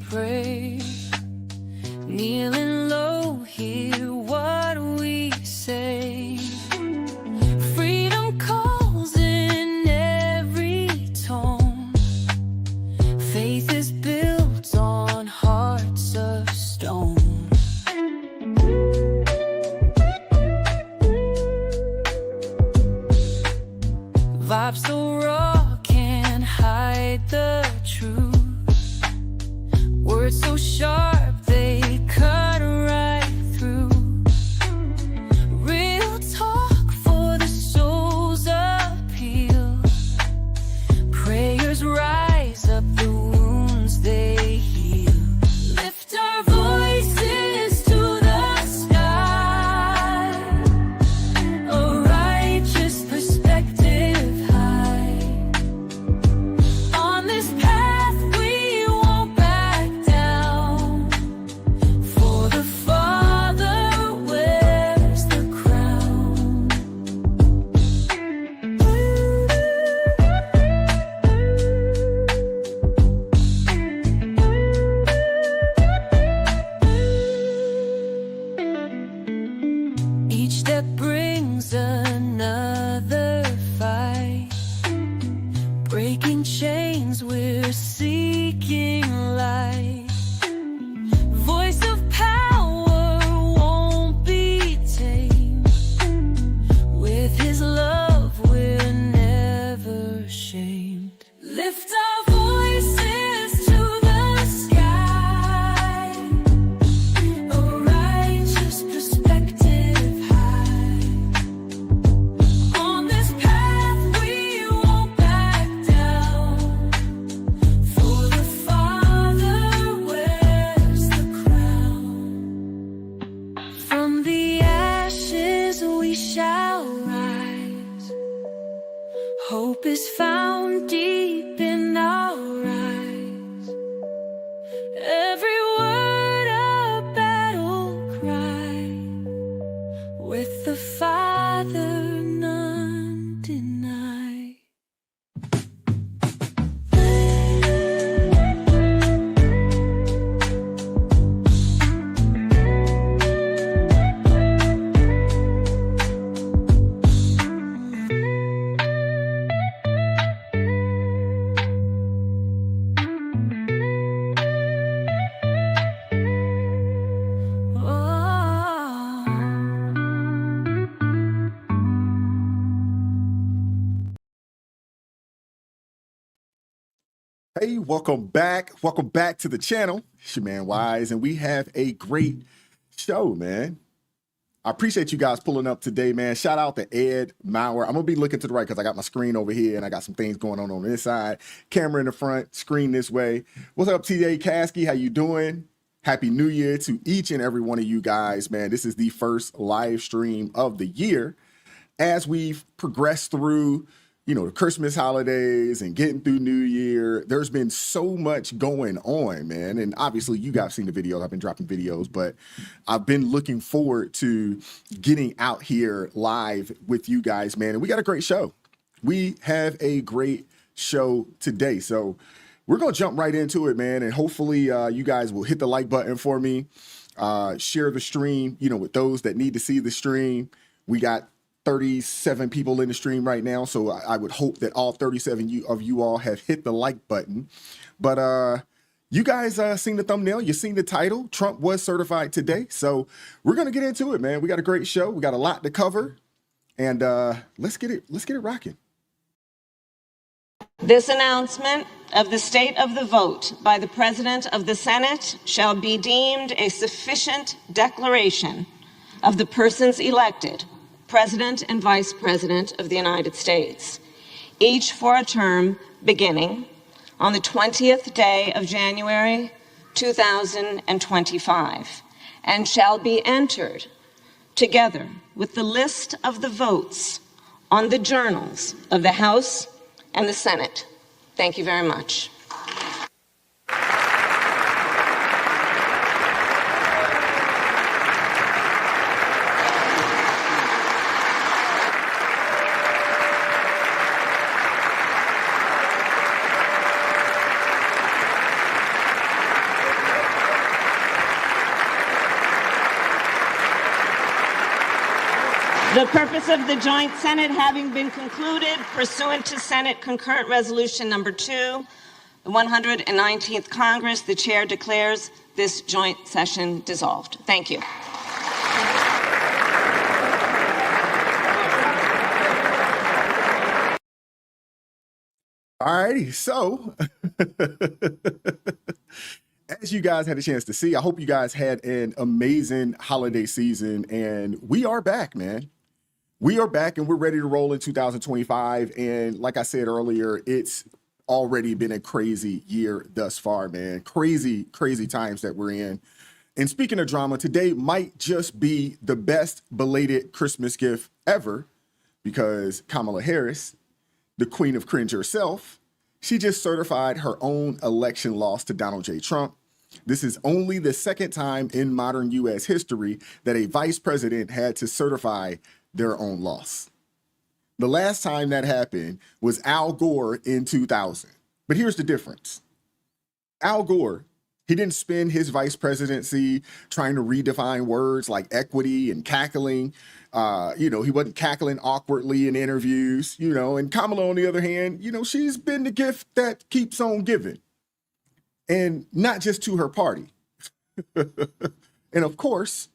pray, kneeling low, hear what we say. Freedom calls in every tone. Faith is built on hearts of stone. Vibes so raw, can't hide the truth. Words so sharp, they cut right through. Real talk for the soul's appeal. Prayers rise up the wounds they heal. Lift our voices to the sky. A righteous perspective high. On this path we won't back down. For the Father wears the crown. Each step brings another fight. Breaking chains, we're seeking light. Voice of power won't be tamed. With his love, we're never ashamed. Lift our voices to the sky. A righteous perspective high. On this path we won't back down. For the Father wears the crown. From the ashes we shall rise. Hope is found deep in our eyes. Every word a battle cry. With the Father none deny. Hey, welcome back. Welcome back to the channel. It's your man Wise, and we have a great show, man. I appreciate you guys pulling up today, man. Shout out to Ed Maurer. I'm gonna be looking to the right because I got my screen over here and I got some things going on this side. Camera in the front, screen this way. What's up, T.A. Caskey? How you doing? Happy New Year to each and every one of you guys, man. This is the first live stream of the year. As we've progressed through, you know, the Christmas holidays and getting through New Year, there's been so much going on, man. And obviously you guys seen the videos. I've been dropping videos, but I've been looking forward to getting out here live with you guys, man. And we got a great show. We have a great show today. So we're going to jump right into it, man. And hopefully you guys will hit the like button for me, share the stream, you know, with those that need to see the stream. We got 37 people in the stream right now, so I would hope that all 37 of you all have hit the like button. But you guys seen the thumbnail, you seen the title. Trump was certified today, so we're gonna get into it, man. We got a great show, we got a lot to cover, and let's get it rocking. This announcement of the state of the vote by the President of the Senate shall be deemed a sufficient declaration of the persons elected President and Vice President of the United States, each for a term beginning on the 20th day of January 2025, and shall be entered together with the list of the votes on the journals of the House and the Senate. Thank you very much. The purpose of the joint Senate having been concluded pursuant to Senate Concurrent Resolution Number 2, the 119th Congress, the chair declares this joint session dissolved. Thank you. All righty, so as you guys had a chance to see, I hope you guys had an amazing holiday season, and we are back, man. We are back, and we're ready to roll in 2025, and like I said earlier, it's already been a crazy year thus far, man. Crazy times that we're in. And speaking of drama, today might just be the best belated Christmas gift ever, because Kamala Harris, the queen of cringe herself, she just certified her own election loss to Donald J. Trump. This is only the second time in modern U.S. history that a vice president had to certify their own loss. The last time that happened was Al Gore in 2000. But here's the difference. Al Gore, he didn't spend his vice presidency trying to redefine words like equity and cackling. He wasn't cackling awkwardly in interviews, and Kamala, on the other hand, she's been the gift that keeps on giving. And not just to her party. And of course,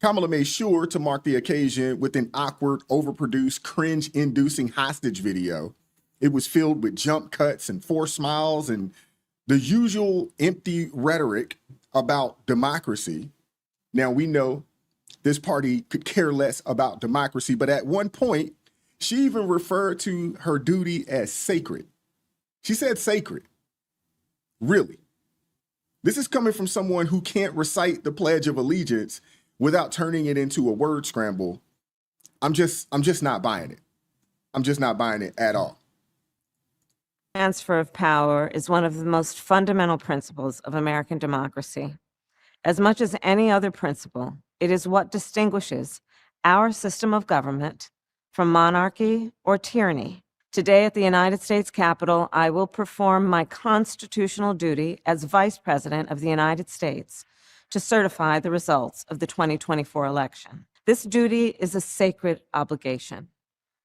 Kamala made sure to mark the occasion with an awkward, overproduced, cringe-inducing hostage video. It was filled with jump cuts and forced smiles and the usual empty rhetoric about democracy. Now, we know this party could care less about democracy, but at one point, she even referred to her duty as sacred. She said sacred. Really? This is coming from someone who can't recite the Pledge of Allegiance without turning it into a word scramble. I'm just not buying it. I'm just not buying it at all. Transfer of power is one of the most fundamental principles of American democracy. As much as any other principle, it is what distinguishes our system of government from monarchy or tyranny. Today at the United States Capitol, I will perform my constitutional duty as Vice President of the United States to certify the results of the 2024 election. This duty is a sacred obligation,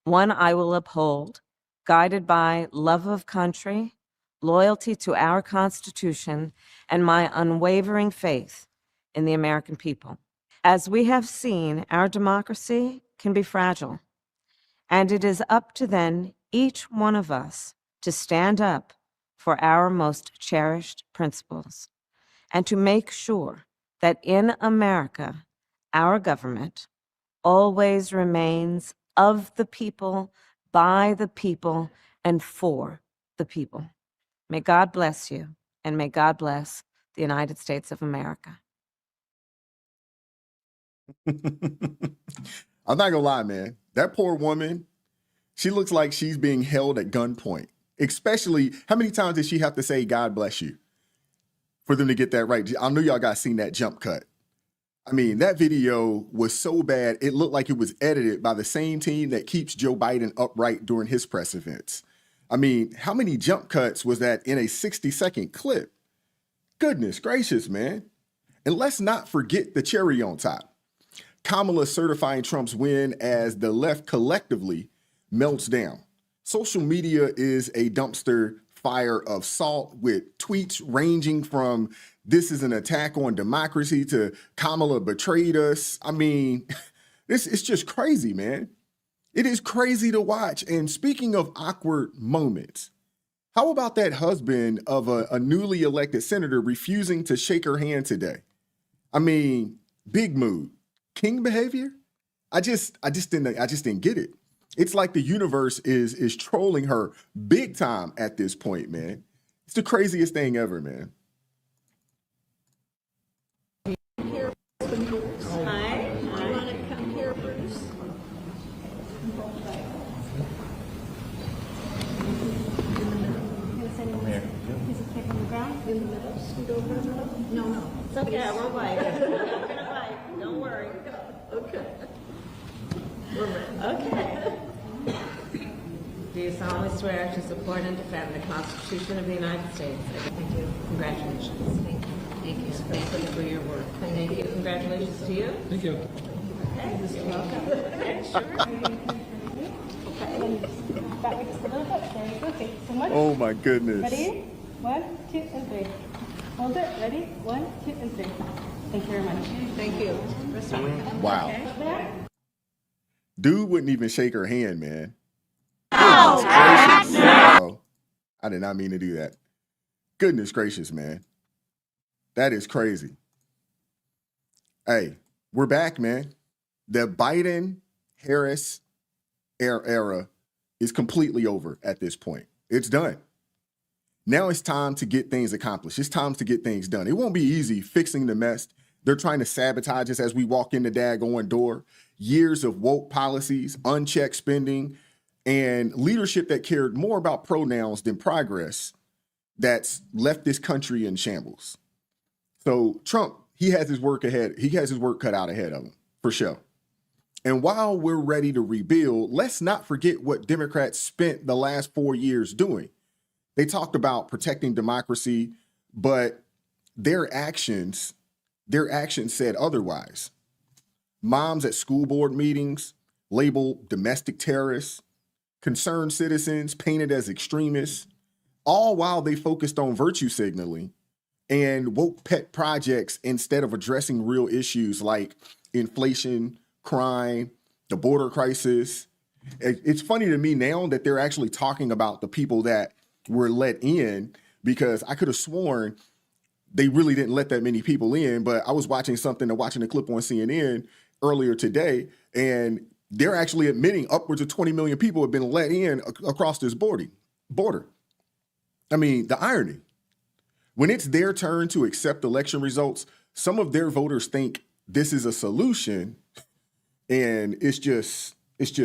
one I will uphold, guided by love of country, loyalty to our Constitution, and my unwavering faith in the American people. As we have seen, our democracy can be fragile, and it is up to then each one of us to stand up for our most cherished principles and to make sure that in America, our government always remains of the people, by the people, and for the people. May God bless you, and may God bless the United States of America. I'm not gonna lie, man. That poor woman, she looks like she's being held at gunpoint. Especially, how many times did she have to say, God bless you, for them to get that right? I know y'all guys seen that jump cut. I mean, that video was so bad, it looked like it was edited by the same team that keeps Joe Biden upright during his press events. I mean, how many jump cuts was that in a 60-second clip? Goodness gracious, man. And let's not forget the cherry on top. Kamala certifying Trump's win as the left collectively melts down. Social media is a dumpster fire of salt, with tweets ranging from "this is an attack on democracy" to "Kamala betrayed us." I mean, this is just crazy, man. It is crazy to watch. And speaking of awkward moments, how about that husband of a newly elected senator refusing to shake her hand today? I mean, big mood, king behavior. I just didn't get it. It's like the universe is trolling her big time at this point, man. It's the craziest thing ever, man. Hi. Do you want to come here, Bruce? No. It's okay, we're white. We're gonna fight. Don't worry. Okay. Okay. Do you solemnly swear to support and defend the Constitution of the United States? Thank you. Congratulations. Thank you. Thank you for your work. Thank you. Congratulations to you. Thank you. Oh my goodness. Ready? 1, 2, and 3. Hold it. Ready? 1, 2, and 3. Thank you very much. Thank you. Wow. There. Dude wouldn't even shake her hand, man. Goodness gracious. Oh, I did not mean to do that. Goodness gracious, man. That is crazy. Hey, we're back, man. The Biden-Harris era is completely over at this point. It's done. Now it's time to get things accomplished. It's time to get things done. It won't be easy fixing the mess. They're trying to sabotage us as we walk in the daggone door. Years of woke policies, unchecked spending, and leadership that cared more about pronouns than progress that's left this country in shambles. So Trump, he has his work ahead. He has his work cut out ahead of him, for sure. And while we're ready to rebuild, let's not forget what Democrats spent the last 4 years doing. They talked about protecting democracy, but their actions said otherwise. Moms at school board meetings labeled domestic terrorists, concerned citizens painted as extremists, all while they focused on virtue signaling and woke pet projects instead of addressing real issues like inflation, crime, the border crisis. It's funny to me now that they're actually talking about the people that were let in, because I could have sworn they really didn't let that many people in. But I was watching a clip on CNN earlier today, and they're actually admitting upwards of 20 million people have been let in across this border. I mean, the irony. When it's their turn to accept election results, some of their voters think this is a solution, and it's just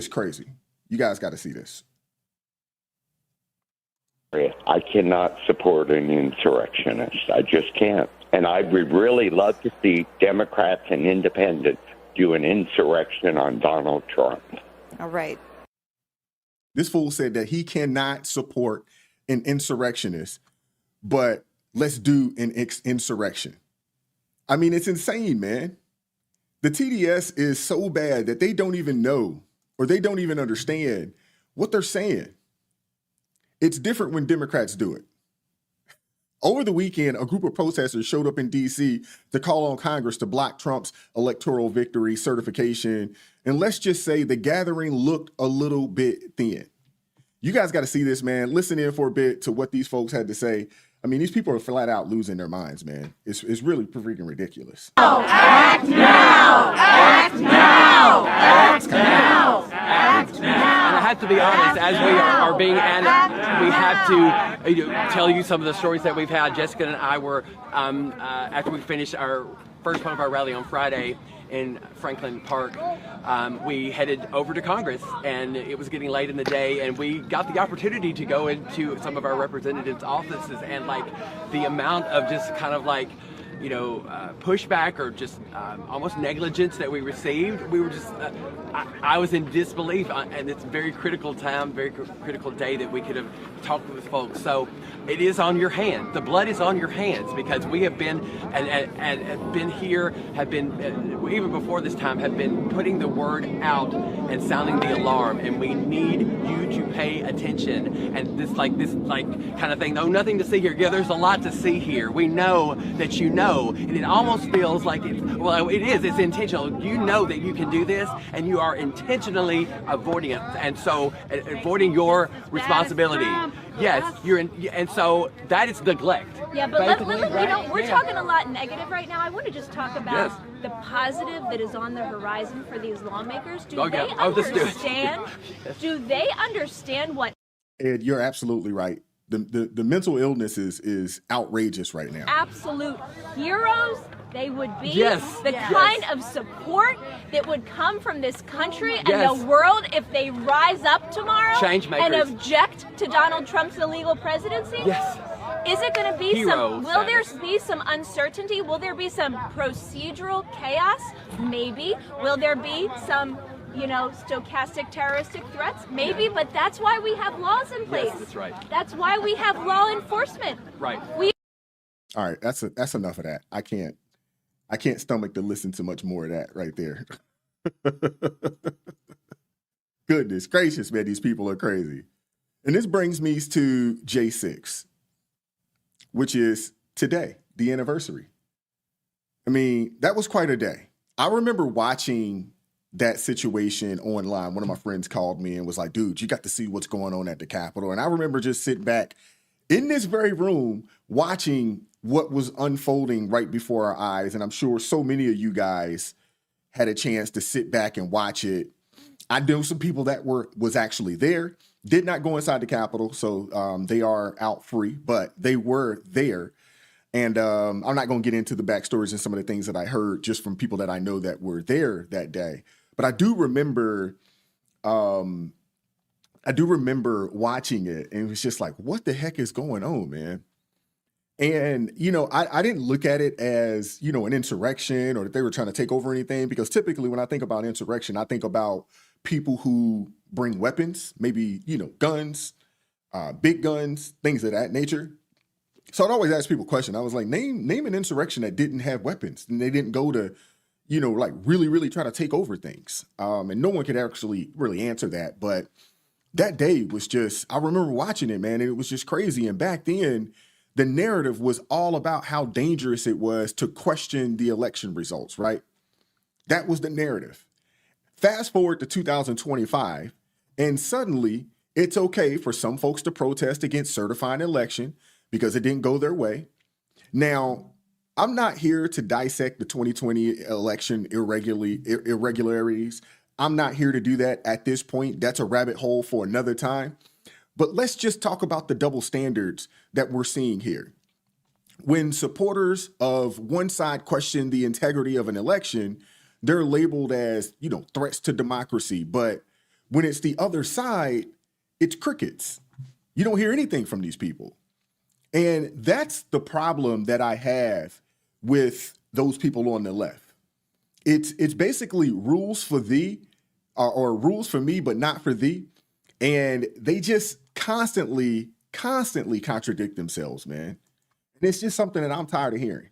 crazy. You guys got to see this. I cannot support an insurrectionist. I just can't. And I would really love to see Democrats and independents do an insurrection on Donald Trump. All right. This fool said that he cannot support an insurrectionist, but let's do an insurrection. I mean, it's insane, man. The TDS is so bad that they don't even know, or they don't even understand what they're saying. It's different when Democrats do it. Over the weekend, a group of protesters showed up in D.C. to call on Congress to block Trump's electoral victory certification. And let's just say the gathering looked a little bit thin. You guys got to see this, man. Listen in for a bit to what these folks had to say. I mean, these people are flat out losing their minds, man. It's really freaking ridiculous. Act now! Act now! Act now! Act now! And I have to be honest, as we are being annexed, we have to tell you some of the stories that we've had. Jessica and I were, after we finished our first part of our rally on Friday in Franklin Park, we headed over to Congress, and it was getting late in the day, and we got the opportunity to go into some of our representatives' offices, and like the amount of just kind of like, you know, pushback or just almost negligence that we received. We were just, I was in disbelief, and it's a very critical time, very critical day that we could have talked with folks. So it is on your hands. The blood is on your hands, because we have been, and been here, have been, even before this time, have been putting the word out and sounding the alarm, and we need you to pay attention. And this kind of thing, no, nothing to see here. Yeah, there's a lot to see here. We know that you know. And it almost feels like it's intentional. You know that you can do this, and you are intentionally avoiding it, and so avoiding your responsibility. Yes, and so that is neglect. Yeah, but we're talking a lot negative right now. I want to just talk about the positive that is on the horizon for these lawmakers. Do they understand? Do they understand what? Ed, you're absolutely right. The mental illness is outrageous right now. Absolute heroes they would be. The kind of support that would come from this country and the world if they rise up tomorrow and object to Donald Trump's illegal presidency. Is it going to be will there be some uncertainty? Will there be some procedural chaos? Maybe. Will there be some, stochastic terroristic threats? Maybe, but that's why we have laws in place. Yes, that's right. That's why we have law enforcement. Right. All right, that's enough of that. I can't stomach to listen to much more of that right there. Goodness gracious, man, these people are crazy. And this brings me to J6, which is today, the anniversary. I mean, that was quite a day. I remember watching that situation online. One of my friends called me and was like, dude, you got to see what's going on at the Capitol. And I remember just sitting back in this very room watching what was unfolding right before our eyes. And I'm sure so many of you guys had a chance to sit back and watch it. I know some people that was actually there, did not go inside the Capitol, so they are out free, but they were there. And I'm not going to get into the backstories and some of the things that I heard just from people that I know that were there that day. But I do remember watching it, and it was just like, what the heck is going on, man? And, you know, I didn't look at it as, you know, an insurrection or that they were trying to take over anything, because typically when I think about insurrection, I think about people who bring weapons, maybe, you know, guns, big guns, things of that nature. So I'd always ask people a question. I was like, name an insurrection that didn't have weapons and they didn't go to, you know, like really try to take over things. And no one could actually really answer that. But that day was just, I remember watching it, man, and it was just crazy. And back then, the narrative was all about how dangerous it was to question the election results, right? That was the narrative. Fast forward to 2025, and suddenly it's okay for some folks to protest against certifying an election because it didn't go their way. Now, I'm not here to dissect the 2020 election irregularities. I'm not here to do that at this point. That's a rabbit hole for another time. But let's just talk about the double standards that we're seeing here. When supporters of one side question the integrity of an election, they're labeled as, you know, threats to democracy. But when it's the other side, it's crickets. You don't hear anything from these people. And that's the problem that I have with those people on the left. It's basically rules for thee or rules for me, but not for thee. And they just constantly contradict themselves, man. And it's just something that I'm tired of hearing.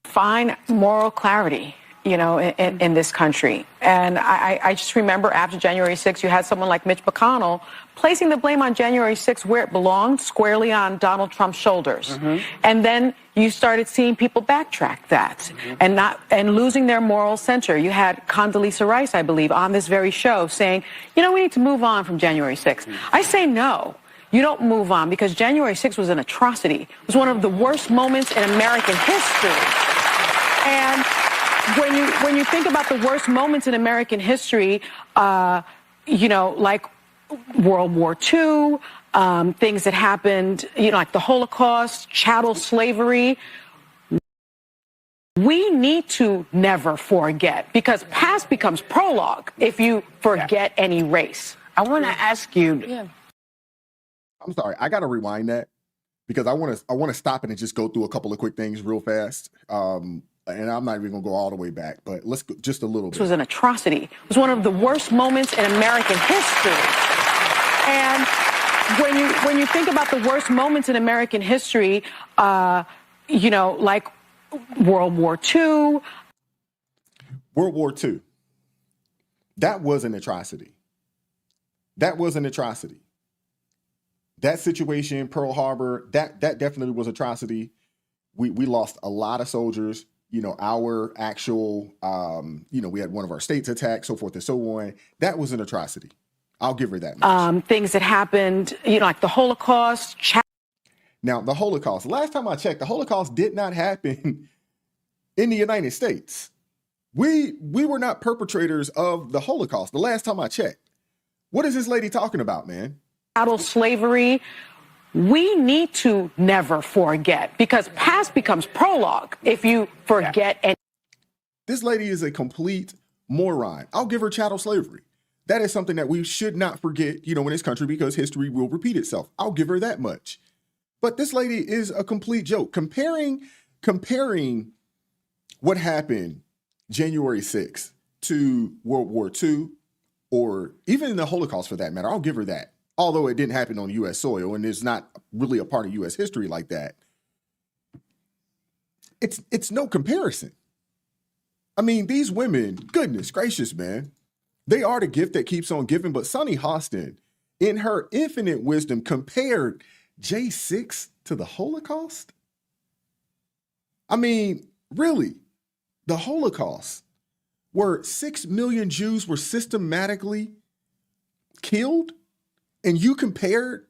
Find moral clarity, you know, in this country. And I just remember after January 6th, you had someone like Mitch McConnell placing the blame on January 6th where it belonged, squarely on Donald Trump's shoulders. Mm-hmm. And then you started seeing people backtrack that and losing their moral center. You had Condoleezza Rice, I believe, on this very show saying, you know, we need to move on from January 6th. Mm-hmm. I say no. You don't move on, because January 6th was an atrocity. It was one of the worst moments in American history. And when you think about the worst moments in American history, you know, like World War II, things that happened, you know, like the Holocaust, chattel slavery, we need to never forget, because past becomes prologue if you forget any race. I want to ask you. Yeah. I'm sorry, I got to rewind that because I want to stop it and just go through a couple of quick things real fast. And I'm not even going to go all the way back, but let's go just a little bit. This was an atrocity. It was one of the worst moments in American history. And when you think about the worst moments in American history, you know, like World War II. World War II. That was an atrocity. That was an atrocity. That situation, Pearl Harbor, that definitely was atrocity. We lost a lot of soldiers. You know, our actual, you know, we had one of our states attacked, so forth and so on. That was an atrocity. I'll give her that much. Things that happened, you know, like the Holocaust. Now, the Holocaust. Last time I checked, the Holocaust did not happen in the United States. We were not perpetrators of the Holocaust. The last time I checked. What is this lady talking about, man? Chattel slavery. We need to never forget, because past becomes prologue if you forget. And this lady is a complete moron. I'll give her chattel slavery. That is something that we should not forget, you know, in this country, because history will repeat itself. I'll give her that much. But this lady is a complete joke. Comparing what happened January 6th to World War II, or even the Holocaust for that matter, I'll give her that. Although it didn't happen on U.S. soil and it's not really a part of U.S. history like that. It's no comparison. I mean, these women, goodness gracious, man, they are the gift that keeps on giving. But Sunny Hostin, in her infinite wisdom, compared J6 to the Holocaust. I mean, really, the Holocaust, where 6 million Jews were systematically killed, and you compared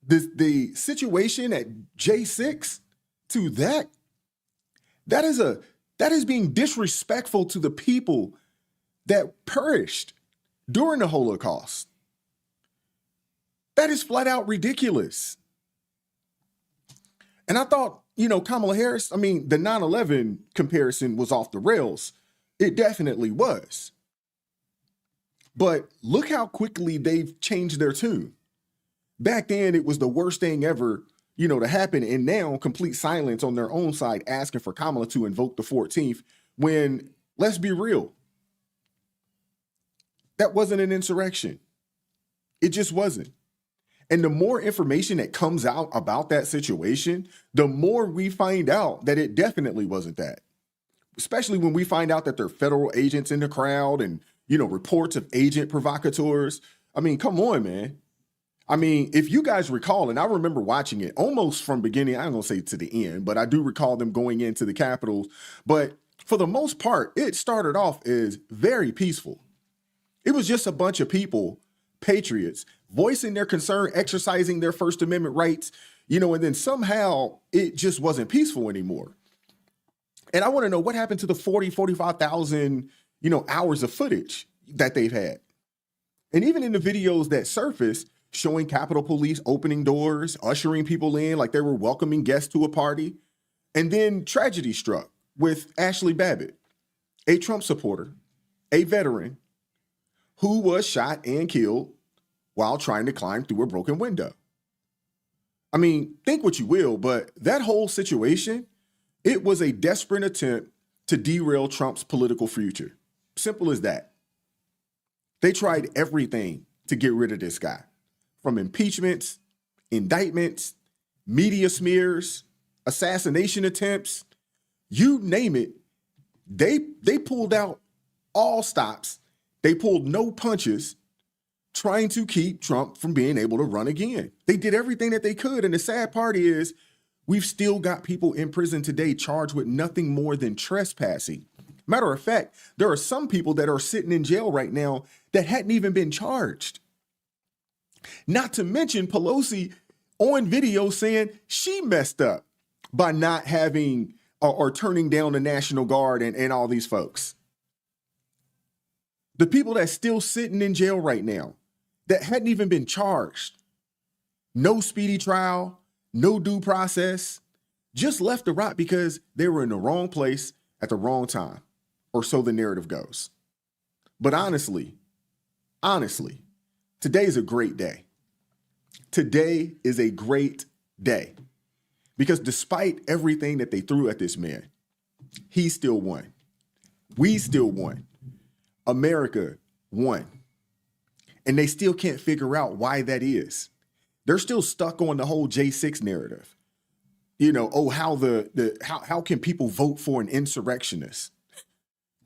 the situation at J6 to that? That is being disrespectful to the people that perished during the Holocaust. That is flat out ridiculous. And I thought, Kamala Harris, I mean, the 9/11 comparison was off the rails. It definitely was. But look how quickly they've changed their tune. Back then, it was the worst thing ever, to happen. And now complete silence on their own side, asking for Kamala to invoke the 14th when, let's be real, that wasn't an insurrection. It just wasn't. And the more information that comes out about that situation, the more we find out that it definitely wasn't that. Especially when we find out that there are federal agents in the crowd and, reports of agent provocateurs. I mean, come on, man. I mean, if you guys recall, and I remember watching it almost from beginning, I'm going to say to the end, but I do recall them going into the Capitol. But for the most part, it started off as very peaceful. It was just a bunch of people, patriots, voicing their concern, exercising their First Amendment rights, and then somehow it just wasn't peaceful anymore. And I want to know what happened to the 45,000, hours of footage that they've had. And even in the videos that surfaced, showing Capitol Police opening doors, ushering people in like they were welcoming guests to a party. And then tragedy struck with Ashley Babbitt, a Trump supporter, a veteran who was shot and killed while trying to climb through a broken window. I mean, think what you will, but that whole situation, it was a desperate attempt to derail Trump's political future. Simple as that. They tried everything to get rid of this guy, from impeachments, indictments, media smears, assassination attempts, you name it. They pulled out all stops. They pulled no punches, trying to keep Trump from being able to run again. They did everything that they could. And the sad part is we've still got people in prison today charged with nothing more than trespassing. Matter of fact, there are some people that are sitting in jail right now that hadn't even been charged. Not to mention Pelosi on video saying she messed up by not having or turning down the National Guard and all these folks. The people that's still sitting in jail right now that hadn't even been charged. No speedy trial, no due process, just left to rot because they were in the wrong place at the wrong time, or so the narrative goes. But honestly, today's a great day. Today is a great day because despite everything that they threw at this man, he still won. We still won. America won. And they still can't figure out why that is. They're still stuck on the whole J6 narrative. How can people vote for an insurrectionist?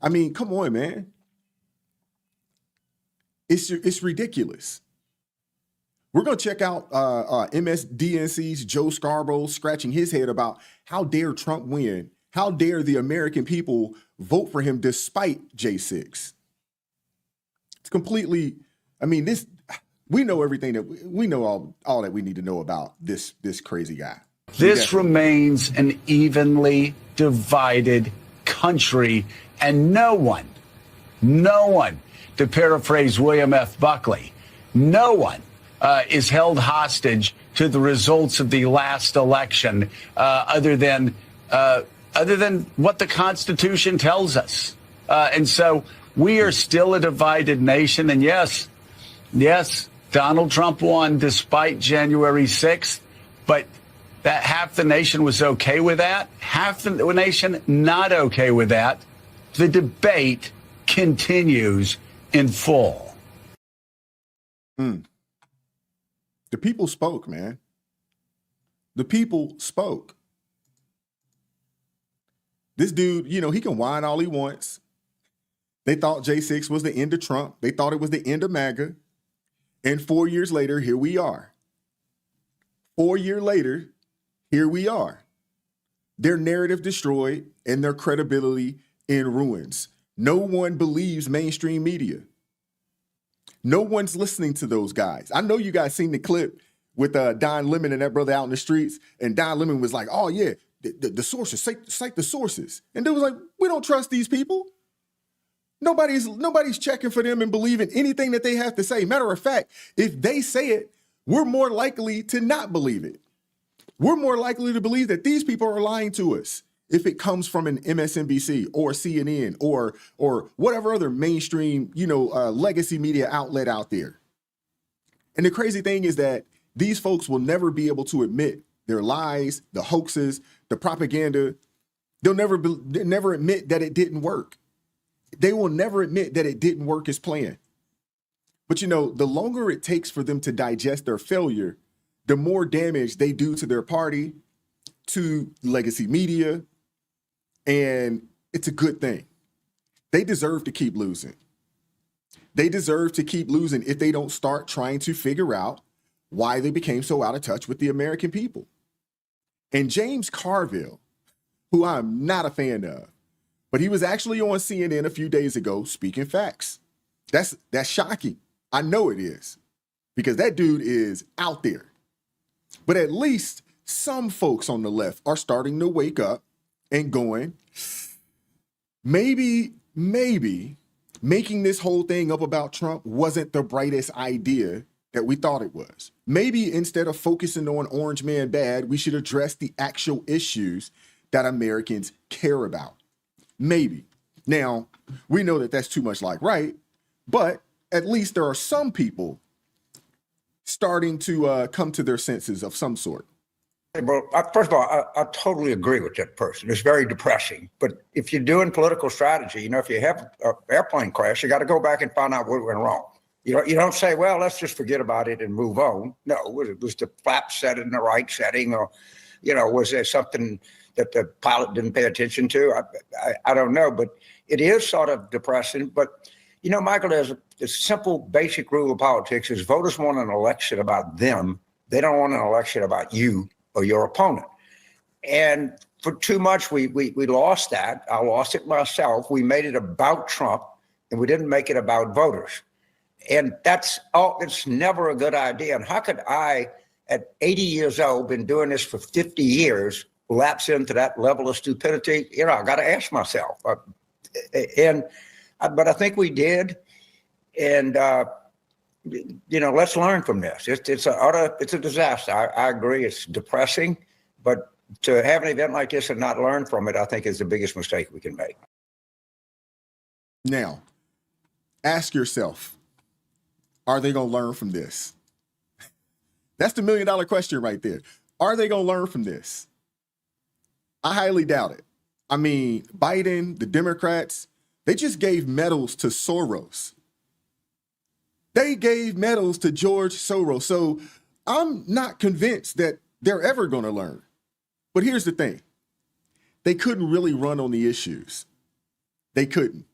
I mean, come on, man. It's ridiculous. We're going to check out MSDNC's Joe Scarborough scratching his head about how dare Trump win? How dare the American people vote for him despite J6? It's completely, we know everything that we know all that we need to know about this crazy guy. This remains an evenly divided country, and no one, to paraphrase William F. Buckley, no one is held hostage to the results of the last election, other than what the Constitution tells us. And so we are still a divided nation. And yes, Donald Trump won despite January 6th, but that half the nation was okay with that. Half the nation not okay with that. The debate continues in full. The people spoke, man. The people spoke. This dude, you know, he can whine all he wants. They thought J6 was the end of Trump. They thought it was the end of MAGA. And 4 years later, here we are. 4 years later, here we are. Their narrative destroyed and their credibility in ruins. No one believes mainstream media. No one's listening to those guys. I know you guys seen the clip with Don Lemon and that brother out in the streets. And Don Lemon was like, oh, yeah, the sources, cite the sources. And they was like, we don't trust these people. Nobody's checking for them and believing anything that they have to say. Matter of fact, if they say it, we're more likely to not believe it. We're more likely to believe that these people are lying to us if it comes from an MSNBC or CNN or whatever other mainstream, legacy media outlet out there. And the crazy thing is that these folks will never be able to admit their lies, the hoaxes, the propaganda. They'll never admit that it didn't work. They will never admit that it didn't work as planned. But, the longer it takes for them to digest their failure, the more damage they do to their party, to legacy media, and it's a good thing. They deserve to keep losing. They deserve to keep losing if they don't start trying to figure out why they became so out of touch with the American people. And James Carville, who I'm not a fan of, but he was actually on CNN a few days ago speaking facts. That's shocking. I know it is, because that dude is out there. But at least some folks on the left are starting to wake up and going, maybe making this whole thing up about Trump wasn't the brightest idea that we thought it was. Maybe instead of focusing on Orange Man Bad, we should address the actual issues that Americans care about. Maybe. Now, we know that that's too much like right, but at least there are some people starting to come to their senses of some sort. Well, first of all, I totally agree with that person. It's very depressing. But if you're doing political strategy, if you have an airplane crash, you got to go back and find out what went wrong. You don't say, well, let's just forget about it and move on. No, was the flap set in the right setting, or, was there something that the pilot didn't pay attention to? I don't know, but it is sort of depressing. But, Michael, there's a simple basic rule of politics is voters want an election about them. They don't want an election about you or your opponent. And for too much, we lost that. I lost it myself. We made it about Trump, and we didn't make it about voters. And it's never a good idea. And how could I, at 80 years old, been doing this for 50 years, lapse into that level of stupidity? I got to ask myself. But I think we did. And, let's learn from this. It's a disaster. I agree. It's depressing. But to have an event like this and not learn from it, I think is the biggest mistake we can make. Now, ask yourself, are they going to learn from this? That's the $1 million question right there. Are they going to learn from this? I highly doubt it. I mean, Biden, the Democrats, they just gave medals to Soros. They gave medals to George Soros. So I'm not convinced that they're ever going to learn. But here's the thing. They couldn't really run on the issues. They couldn't.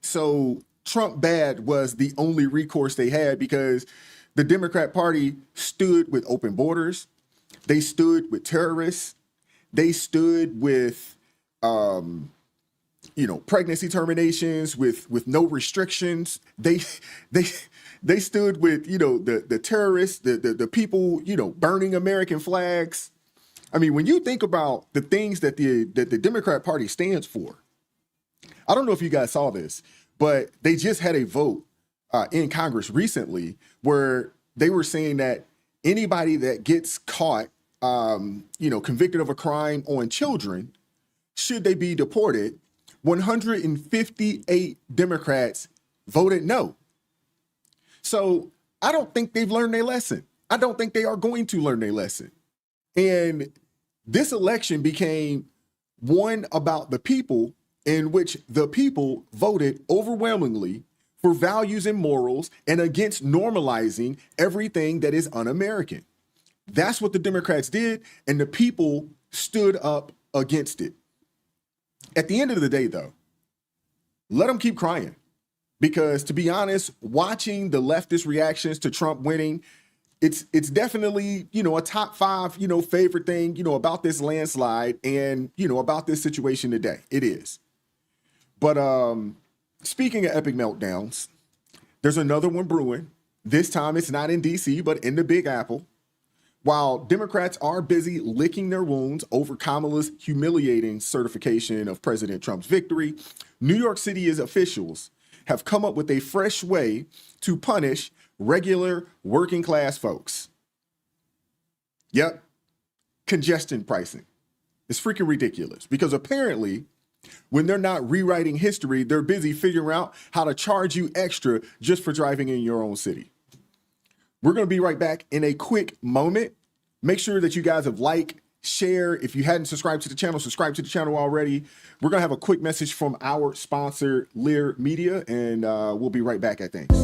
So Trump bad was the only recourse they had, because the Democrat Party stood with open borders. They stood with terrorists. They stood with, pregnancy terminations with no restrictions. They stood with, the terrorists, the people, burning American flags. I mean, when you think about the things that the Democrat Party stands for, I don't know if you guys saw this, but they just had a vote in Congress recently where they were saying that anybody that gets caught, convicted of a crime on children, should they be deported, 158 Democrats voted no. So I don't think they've learned their lesson. I don't think they are going to learn their lesson. And this election became one about the people, in which the people voted overwhelmingly for values and morals and against normalizing everything that is un-American. That's what the Democrats did, and the people stood up against it. At the end of the day, though, let them keep crying. Because to be honest, watching the leftist reactions to Trump winning, it's definitely, a top 5, favorite thing, about this landslide and, about this situation today. It is. But speaking of epic meltdowns, there's another one brewing. This time it's not in D.C., but in the Big Apple. While Democrats are busy licking their wounds over Kamala's humiliating certification of President Trump's victory, New York City's officials have come up with a fresh way to punish regular working class folks. Yep, congestion pricing. It's freaking ridiculous because apparently when they're not rewriting history, they're busy figuring out how to charge you extra just for driving in your own city. We're going to be right back in a quick moment. Make sure that you guys have liked, share. If you hadn't subscribed to the channel, subscribe to the channel already. We're going to have a quick message from our sponsor, Lear Media, and we'll be right back at things.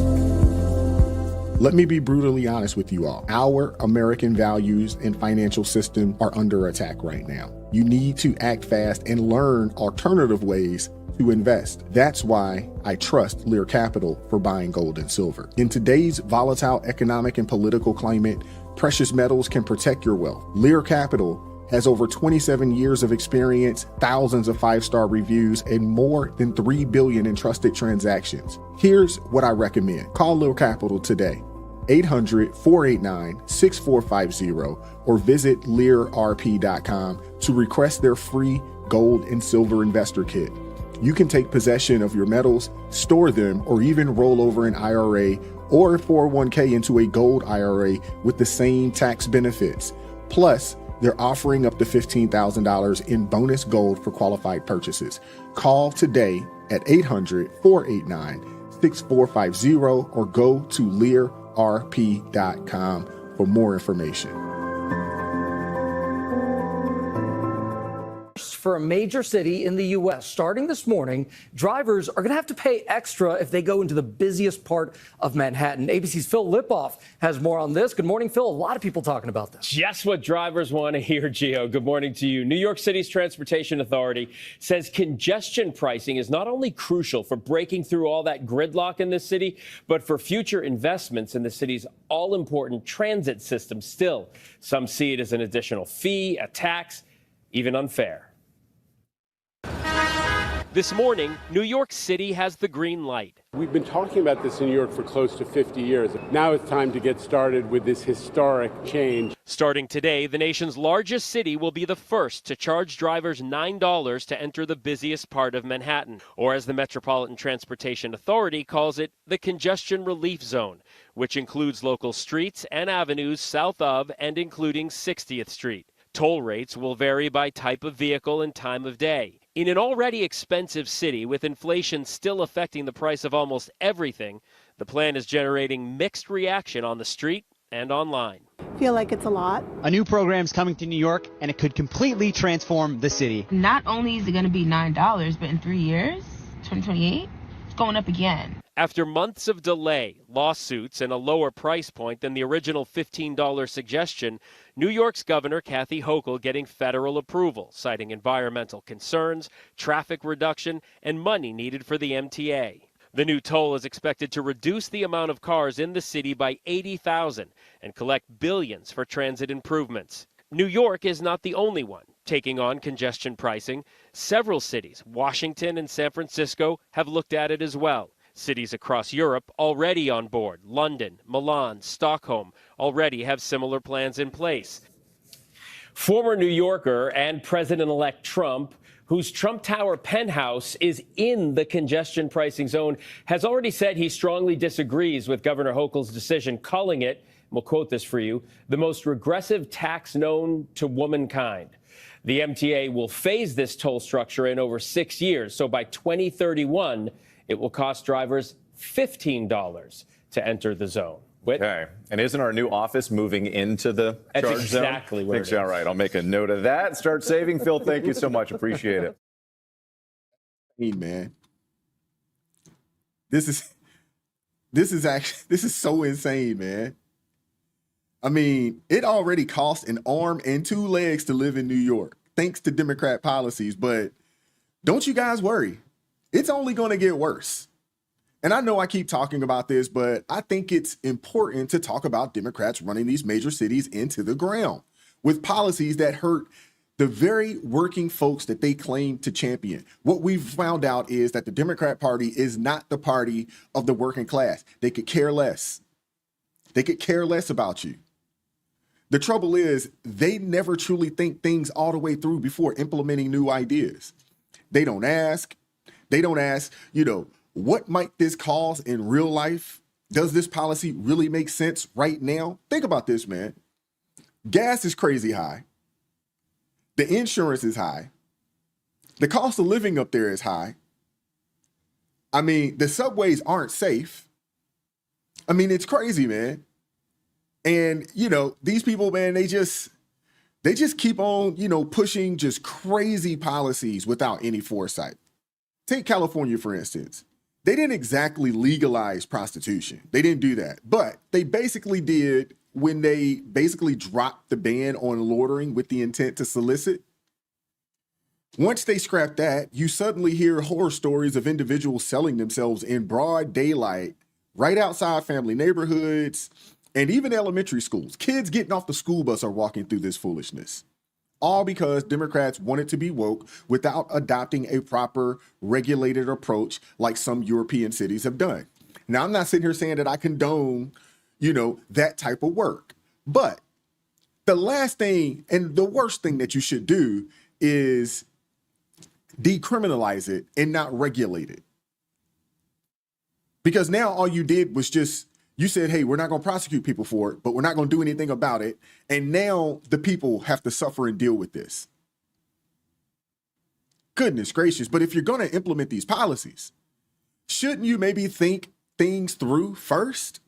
Let me be brutally honest with you all. Our American values and financial system are under attack right now. You need to act fast and learn alternative ways to invest. That's why I trust Lear Capital for buying gold and silver. In today's volatile economic and political climate, precious metals can protect your wealth. Lear Capital has over 27 years of experience, thousands of 5-star reviews, and more than 3 billion in trusted transactions. Here's what I recommend. Call Lear Capital today. 800-489-6450 or visit learrp.com to request their free gold and silver investor kit. You can take possession of your metals, store them, or even roll over an IRA or a 401k into a gold IRA with the same tax benefits. Plus, they're offering up to $15,000 in bonus gold for qualified purchases. Call today at 800-489-6450 or go to learrp.com for more information. For a major city in the U.S. Starting this morning, drivers are going to have to pay extra if they go into the busiest part of Manhattan. ABC's Phil Lipoff has more on this. Good morning, Phil. A lot of people talking about this. Just what drivers want to hear, Gio. Good morning to you. New York City's Transportation Authority says congestion pricing is not only crucial for breaking through all that gridlock in this city, but for future investments in the city's all-important transit system. Still, some see it as an additional fee, a tax, even unfair. This morning, New York City has the green light. We've been talking about this in New York for close to 50 years. Now it's time to get started with this historic change. Starting today, the nation's largest city will be the first to charge drivers $9 to enter the busiest part of Manhattan, or as the Metropolitan Transportation Authority calls it, the Congestion Relief Zone, which includes local streets and avenues south of and including 60th Street. Toll rates will vary by type of vehicle and time of day. In an already expensive city with inflation still affecting the price of almost everything, the plan is generating mixed reaction on the street and online. Feel like it's a lot. A new program's coming to New York, and it could completely transform the city. Not only is it going to be $9, but in 3 years, 2028, it's going up again. After months of delay, lawsuits, and a lower price point than the original $15 suggestion, New York's Governor Kathy Hochul getting federal approval, citing environmental concerns, traffic reduction, and money needed for the MTA. The new toll is expected to reduce the amount of cars in the city by 80,000 and collect billions for transit improvements. New York is not the only one taking on congestion pricing. Several cities, Washington and San Francisco, have looked at it as well. Cities across Europe already on board. London, Milan, Stockholm already have similar plans in place. Former New Yorker and President-elect Trump, whose Trump Tower penthouse is in the congestion pricing zone, has already said he strongly disagrees with Governor Hochul's decision, calling it, we'll quote this for you, the most regressive tax known to womankind. The MTA will phase this toll structure in over 6 years, so by 2031, it will cost drivers $15 to enter the zone. Okay. And isn't our new office moving into the charge zone? That's exactly what it is. All right. I'll make a note of that. Start saving. Phil, thank you so much. Appreciate it. Hey, man. This is so insane, man. I mean, it already costs an arm and 2 legs to live in New York, thanks to Democrat policies. But Don't you guys worry. It's only going to get worse. And I know I keep talking about this, but I think it's important to talk about Democrats running these major cities into the ground with policies that hurt the very working folks that they claim to champion. What we've found out is that the Democrat Party is not the party of the working class. They could care less. They could care less about you. The trouble is they never truly think things all the way through before implementing new ideas. They don't ask. What might this cause in real life? Does this policy really make sense right now? Think about this, man. Gas is crazy high. The insurance is high. The cost of living up there is high. I mean, the subways aren't safe. I mean, it's crazy, man. And, these people, man, they just keep on, pushing just crazy policies without any foresight. Take California, for instance. They didn't exactly legalize prostitution. They didn't do that. But they basically did when they basically dropped the ban on loitering with the intent to solicit. Once they scrapped that, you suddenly hear horror stories of individuals selling themselves in broad daylight, right outside family neighborhoods, and even elementary schools. Kids getting off the school bus are walking through this foolishness. All because Democrats wanted to be woke without adopting a proper regulated approach like some European cities have done. Now, I'm not sitting here saying that I condone, that type of work. But the last thing and the worst thing that you should do is decriminalize it and not regulate it. Because now all you did was you said, hey, we're not going to prosecute people for it, but we're not going to do anything about it. And now the people have to suffer and deal with this. Goodness gracious. But if you're going to implement these policies, shouldn't you maybe think things through first?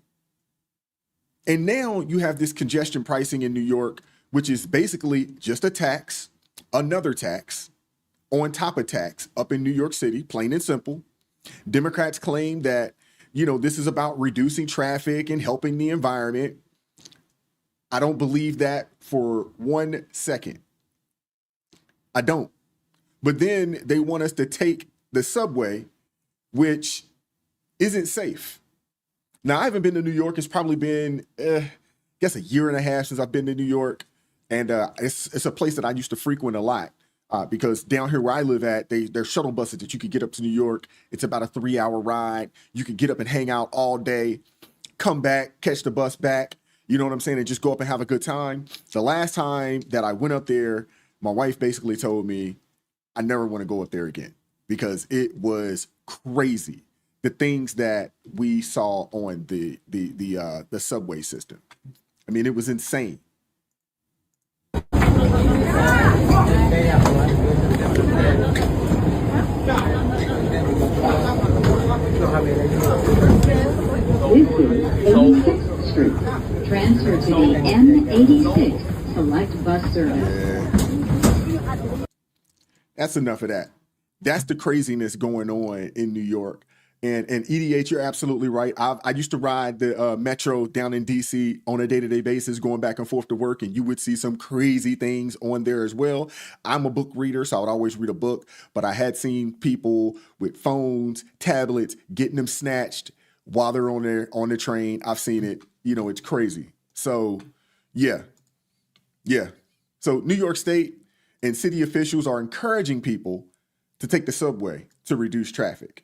And now you have this congestion pricing in New York, which is basically just a tax, another tax, on top of tax up in New York City, plain and simple. Democrats claim that this is about reducing traffic and helping the environment. I don't believe that for 1 second. I don't. But then they want us to take the subway, which isn't safe. Now, I haven't been to New York. It's probably been, I guess, a year and a half since I've been to New York. And it's a place that I used to frequent a lot. Because down here where I live at, there's shuttle buses that you could get up to New York. It's about a 3-hour ride. You could get up and hang out all day, come back, catch the bus back, you know what I'm saying, and just go up and have a good time. The last time that I went up there, my wife basically told me I never want to go up there again because it was crazy. The things that we saw on the subway system. I mean, it was insane. This is 86th Street. Transfer to the M86 Select Bus Service. That's enough of that. That's the craziness going on in New York. And EDH, you're absolutely right. I used to ride the metro down in DC on a day-to-day basis, going back and forth to work, and you would see some crazy things on there as well. I'm a book reader, so I would always read a book, but I had seen people with phones, tablets, getting them snatched while they're on the train. I've seen it. It's crazy. So, yeah. So New York State and city officials are encouraging people to take the subway to reduce traffic.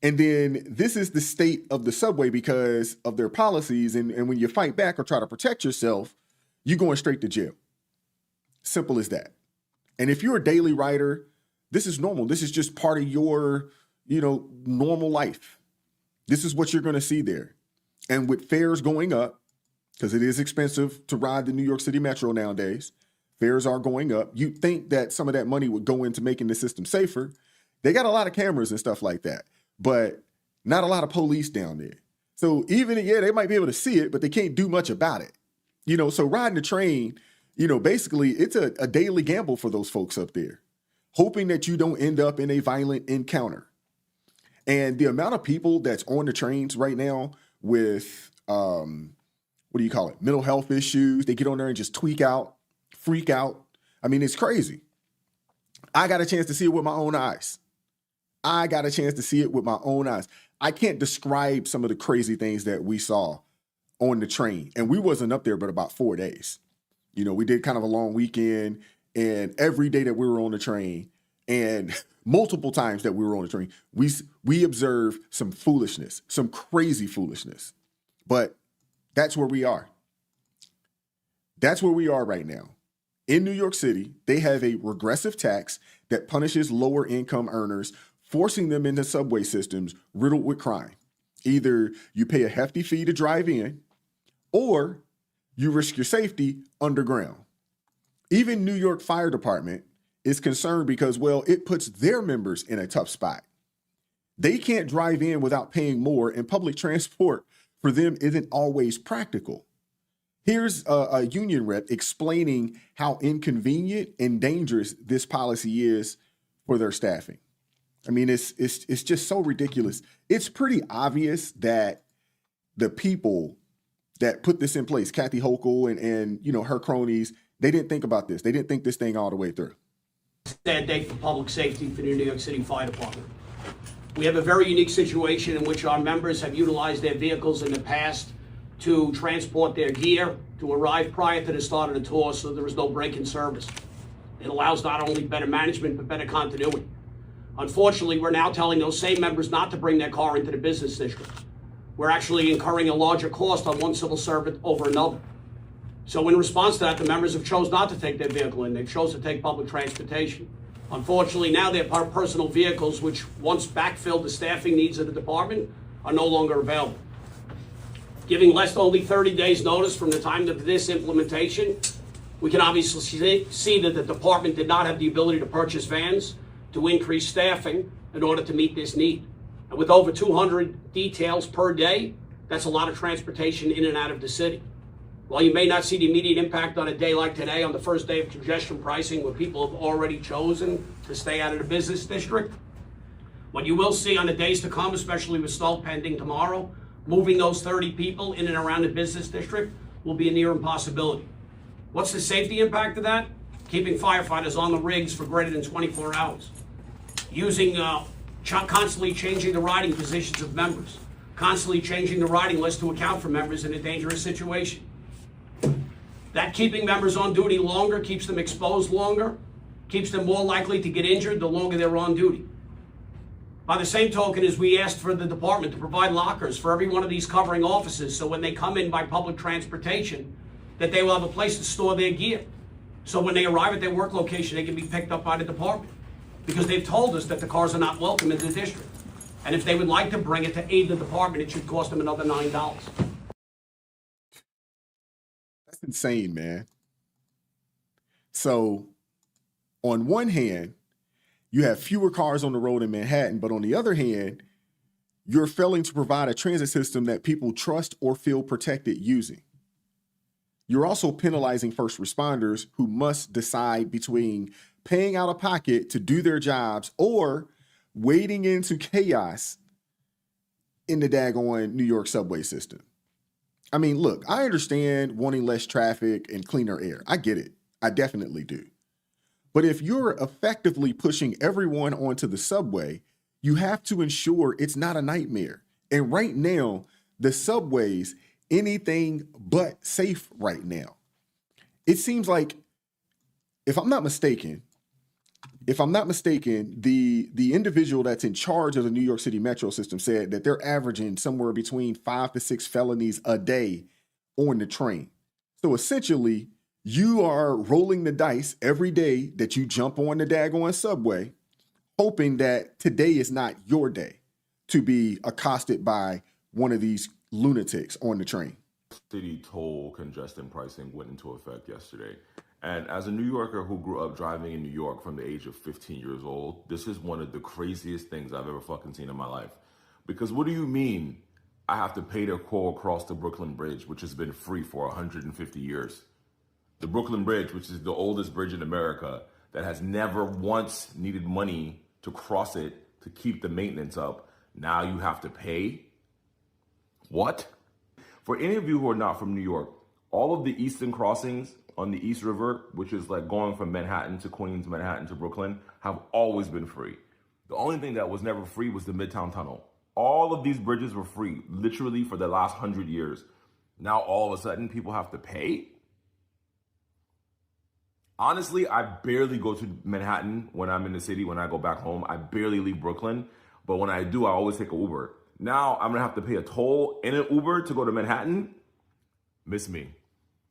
And then this is the state of the subway because of their policies. And when you fight back or try to protect yourself, you're going straight to jail. Simple as that. And if you're a daily rider, this is normal. This is just part of your, normal life. This is what you're going to see there. And with fares going up, because it is expensive to ride the New York City Metro nowadays, fares are going up. You'd think that some of that money would go into making the system safer. They got a lot of cameras and stuff like that, but not a lot of police down there. So even, they might be able to see it, but they can't do much about it. So riding the train, basically it's a daily gamble for those folks up there, hoping that you don't end up in a violent encounter. And the amount of people that's on the trains right now with, mental health issues, they get on there and just tweak out, freak out. I mean, it's crazy. I got a chance to see it with my own eyes. I can't describe some of the crazy things that we saw on the train. And we wasn't up there but about 4 days. You know, we did kind of a long weekend, and every day that we were on the train and multiple times that we were on the train, we observed some foolishness, some crazy foolishness. But that's where we are. That's where we are right now. In New York City, they have a regressive tax that punishes lower income earners, forcing them into subway systems riddled with crime. Either you pay a hefty fee to drive in, or you risk your safety underground. Even New York Fire Department is concerned because, well, it puts their members in a tough spot. They can't drive in without paying more, and public transport for them isn't always practical. Here's a union rep explaining how inconvenient and dangerous this policy is for their staffing. I mean, it's just so ridiculous. It's pretty obvious that the people that put this in place, Kathy Hochul and you know, her cronies, they didn't think about this. They didn't think this thing all the way through. Sad day for public safety for the New York City Fire Department. We have a very unique situation in which our members have utilized their vehicles in the past to transport their gear to arrive prior to the start of the tour, so there is no break in service. It allows not only better management, but better continuity. Unfortunately, we're now telling those same members not to bring their car into the business district. We're actually incurring a larger cost on one civil servant over another. So in response to that, the members have chose not to take their vehicle in. They've chose to take public transportation. Unfortunately, now their personal vehicles, which once backfilled the staffing needs of the department, are no longer available. Giving less than only 30 days notice from the time of this implementation, we can obviously see that the department did not have the ability to purchase vans to increase staffing in order to meet this need. And with over 200 details per day, that's a lot of transportation in and out of the city. While you may not see the immediate impact on a day like today, on the first day of congestion pricing, where people have already chosen to stay out of the business district, what you will see on the days to come, especially with Stoll pending tomorrow, moving those 30 people in and around the business district will be a near impossibility. What's the safety impact of that? Keeping firefighters on the rigs for greater than 24 hours. Constantly changing the riding positions of members. Constantly changing the riding list to account for members in a dangerous situation. That keeping members on duty longer keeps them exposed longer, keeps them more likely to get injured the longer they're on duty. By the same token, as we asked for the department to provide lockers for every one of these covering offices, so when they come in by public transportation, that they will have a place to store their gear. So when they arrive at their work location, they can be picked up by the department, because they've told us that the cars are not welcome in the district. And if they would like to bring it to aid the department, it should cost them another $9. That's insane, man. So on one hand, you have fewer cars on the road in Manhattan, but on the other hand, you're failing to provide a transit system that people trust or feel protected using. You're also penalizing first responders who must decide between paying out of pocket to do their jobs or wading into chaos in the daggone New York subway system. I mean, look, I understand wanting less traffic and cleaner air. I get it. I definitely do. But if you're effectively pushing everyone onto the subway, you have to ensure it's not a nightmare. And right now, the subway's anything but safe right now. It seems like, if I'm not mistaken, the individual that's in charge of the New York City Metro system said that they're averaging somewhere between 5 to 6 felonies a day on the train. So essentially, you are rolling the dice every day that you jump on the daggone subway, hoping that today is not your day to be accosted by one of these lunatics on the train. City toll congestion pricing went into effect yesterday. And as a New Yorker who grew up driving in New York from the age of 15 years old, this is one of the craziest things I've ever fucking seen in my life. Because what do you mean I have to pay to go across the Brooklyn Bridge, which has been free for 150 years? The Brooklyn Bridge, which is the oldest bridge in America, that has never once needed money to cross it to keep the maintenance up. Now you have to pay? What? For any of you who are not from New York, all of the eastern crossings on the East River, which is like going from Manhattan to Queens, Manhattan to Brooklyn, have always been free. The only thing that was never free was the Midtown Tunnel. All of these bridges were free, literally for the last 100 years. Now all of a sudden people have to pay? Honestly, I barely go to Manhattan when I'm in the city, when I go back home. I barely leave Brooklyn, but when I do, I always take an Uber. Now I'm gonna have to pay a toll in an Uber to go to Manhattan? Miss me.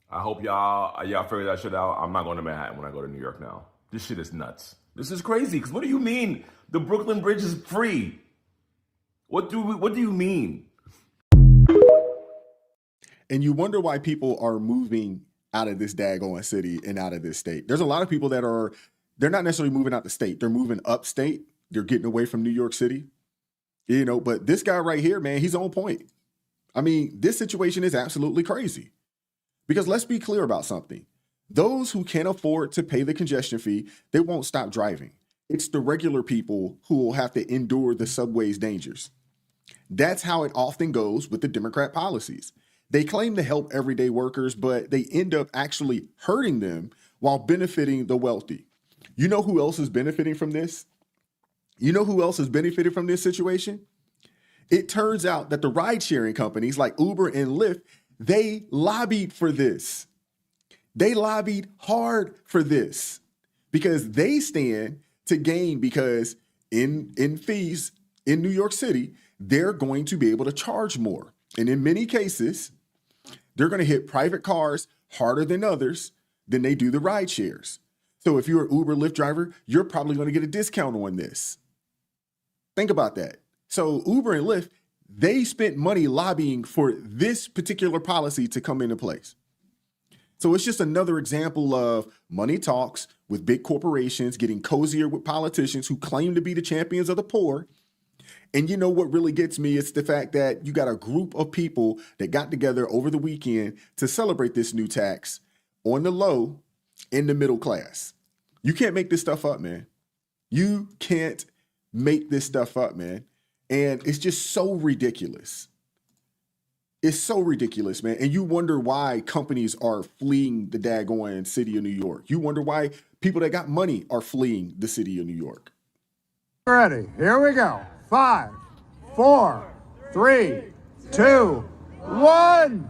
I hope y'all figure that shit out. I'm not going to Manhattan when I go to New York now. This shit is nuts. This is crazy, because what do you mean the Brooklyn Bridge is free? What do you mean? And you wonder why people are moving out of this daggone city and out of this state. There's a lot of people that they're not necessarily moving out the state. They're moving upstate. They're getting away from New York City. You know, but this guy right here, man, he's on point. I mean, this situation is absolutely crazy. Because let's be clear about something. Those who can't afford to pay the congestion fee, they won't stop driving. It's the regular people who will have to endure the subway's dangers. That's how it often goes with the Democrat policies. They claim to help everyday workers, but they end up actually hurting them while benefiting the wealthy. You know who else is benefiting from this? You know who else has benefited from this situation? It turns out that the ride-sharing companies like Uber and Lyft, they lobbied for this. They lobbied hard for this because they stand to gain, because in fees in New York City, they're going to be able to charge more. And in many cases, they're going to hit private cars harder than others than they do the ride shares. So if you're an Uber Lyft driver, you're probably going to get a discount on this. Think about that. So Uber and Lyft, they spent money lobbying for this particular policy to come into place. So it's just another example of money talks with big corporations getting cozier with politicians who claim to be the champions of the poor. And you know what really gets me? It's the fact that you got a group of people that got together over the weekend to celebrate this new tax on the low in the middle class. You can't make this stuff up, man. You can't make this stuff up, man. And it's just so ridiculous. It's so ridiculous, man. And you wonder why companies are fleeing the daggone city of New York. You wonder why people that got money are fleeing the city of New York. Ready, here we go. 5, 4, 3, 2, 1.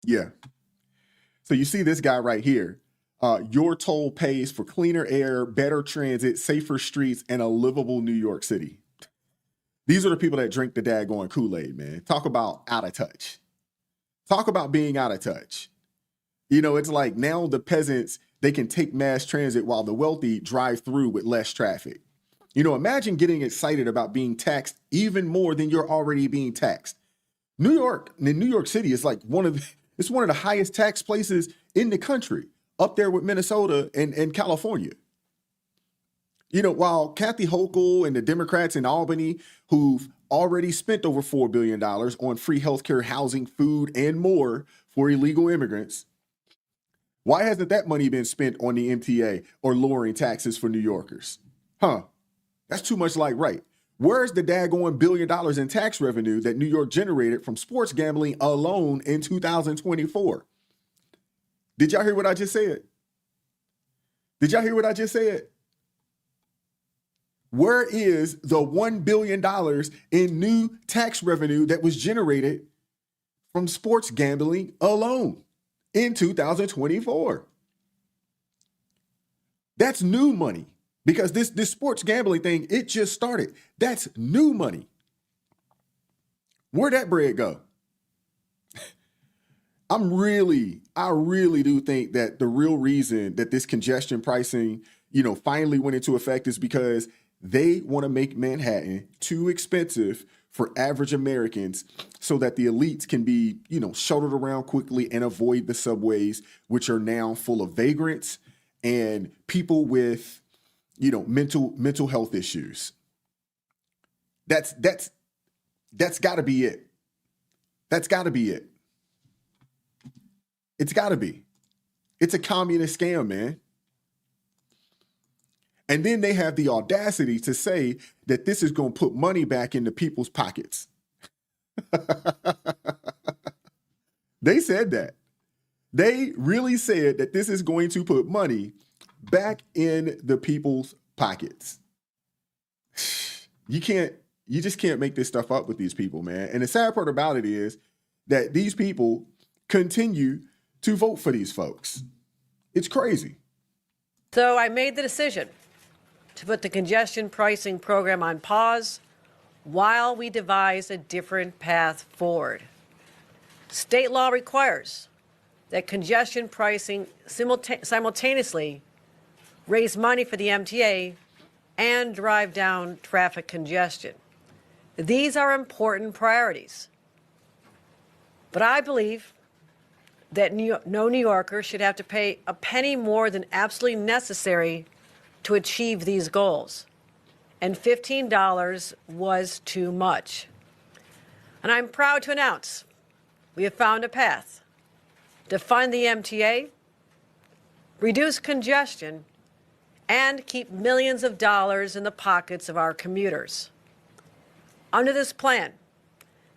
Yeah. So you see this guy right here. Your toll pays for cleaner air, better transit, safer streets, and a livable New York City. These are the people that drink the daggone Kool-Aid, man. Talk about out of touch. Talk about being out of touch. You know, it's like now the peasants, they can take mass transit while the wealthy drive through with less traffic. You know, imagine getting excited about being taxed even more than you're already being taxed. New York City is like one of the highest tax places in the country, up there with Minnesota and California. You know, while Kathy Hochul and the Democrats in Albany, who've already spent over $4 billion on free healthcare, housing, food, and more for illegal immigrants, why hasn't that money been spent on the MTA or lowering taxes for New Yorkers? Huh? That's too much like right. Where's the daggone $1 billion in tax revenue that New York generated from sports gambling alone in 2024? Did y'all hear what I just said? Did y'all hear what I just said? Where is the $1 billion in new tax revenue that was generated from sports gambling alone in 2024? That's new money, because this sports gambling thing, it just started. That's new money. Where'd that bread go? I really do think that the real reason that this congestion pricing, finally went into effect is because they want to make Manhattan too expensive for average Americans so that the elites can be, shuttled around quickly and avoid the subways, which are now full of vagrants and people with, mental health issues. That's got to be it. That's got to be it. It's got to be. It's a communist scam, man. And then they have the audacity to say that this is going to put money back into people's pockets. They said that. They really said that this is going to put money back in the people's pockets. You just can't make this stuff up with these people, man. And the sad part about it is that these people continue to vote for these folks. It's crazy. So I made the decision to put the congestion pricing program on pause while we devise a different path forward. State law requires that congestion pricing simultaneously raise money for the MTA and drive down traffic congestion. These are important priorities. But I believe that no New Yorker should have to pay a penny more than absolutely necessary to achieve these goals. And $15 was too much. And I'm proud to announce we have found a path to fund the MTA, reduce congestion, and keep millions of dollars in the pockets of our commuters. Under this plan,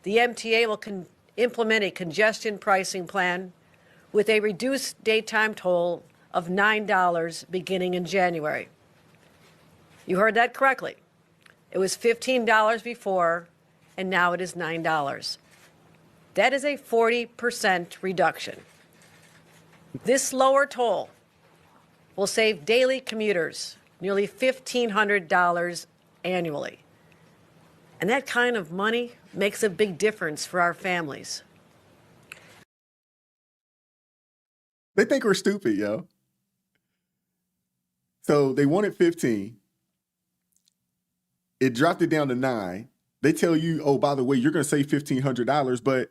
the MTA will implement a congestion pricing plan with a reduced daytime toll of $9 beginning in January. You heard that correctly. It was $15 before, and now it is $9. That is a 40% reduction. This lower toll will save daily commuters nearly $1,500 annually. And that kind of money makes a big difference for our families. They think we're stupid, yo. So they wanted 15. It dropped it down to 9. They tell you, oh, by the way, you're going to save $1,500, but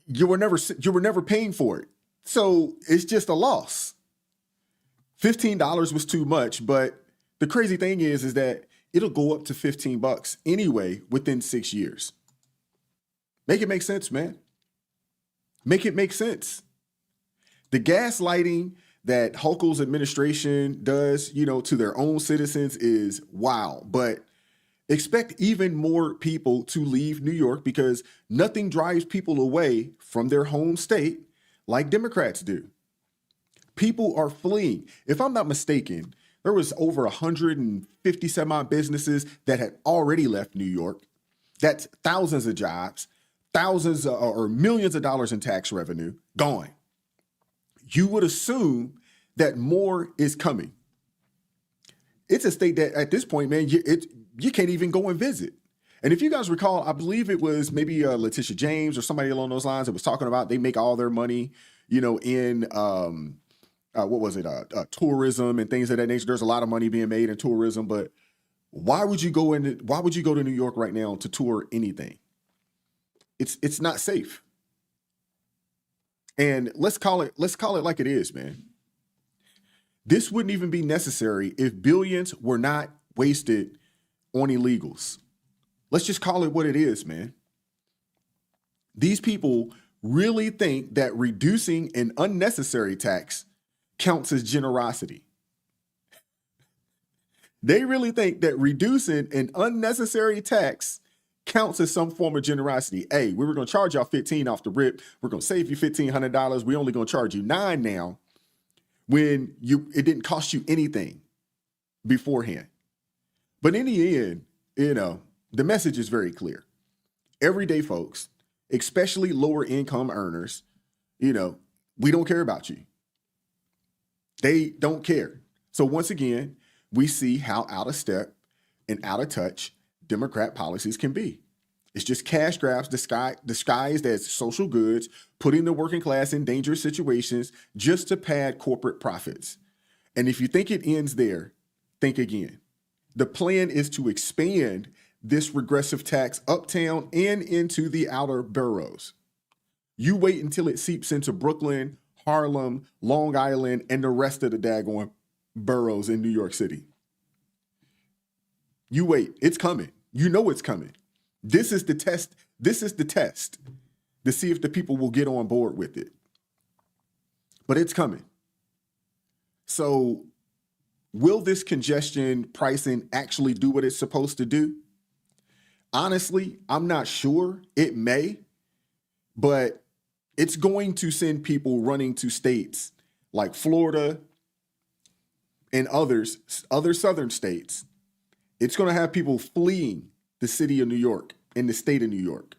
you were never paying for it. So it's just a loss. $15 was too much, but the crazy thing is that it'll go up to $15 anyway within 6 years. Make it make sense, man. Make it make sense. The gaslighting that Hochul's administration does, to their own citizens is wild. But expect even more people to leave New York because nothing drives people away from their home state like Democrats do. People are fleeing. If I'm not mistaken, there was over 150 some odd businesses that had already left New York. That's thousands of jobs, thousands or millions of dollars in tax revenue gone. You would assume that more is coming. It's a state that at this point, man, you can't even go and visit. And if you guys recall, I believe it was maybe Letitia James or somebody along those lines that was talking about they make all their money, in tourism and things of that nature. There's a lot of money being made in tourism, but why would you go to New York right now to tour anything? It's not safe. And let's call it like it is, man. This wouldn't even be necessary if billions were not wasted on illegals. Let's just call it what it is, man. These people really think that reducing an unnecessary tax counts as generosity. They really think that reducing an unnecessary tax counts as some form of generosity. Hey, we were going to charge y'all 15 off the rip. We're going to save you $1,500. We're only going to charge you 9 now when it didn't cost you anything beforehand. But in the end, the message is very clear. Everyday folks, especially lower income earners, we don't care about you. They don't care. So once again, we see how out of step and out of touch Democrat policies can be. It's just cash grabs disguised as social goods, putting the working class in dangerous situations just to pad corporate profits. And if you think it ends there, think again. The plan is to expand this regressive tax uptown and into the outer boroughs. You wait until it seeps into Brooklyn, Harlem, Long Island, and the rest of the daggone boroughs in New York City. You wait. It's coming. You know it's coming. This is the test. This is the test to see if the people will get on board with it. But it's coming. So Will this congestion pricing actually do what it's supposed to do? Honestly, I'm not sure. It may, but it's going to send people running to states like Florida and other southern states. It's going to have people fleeing the city of New York and the state of New York.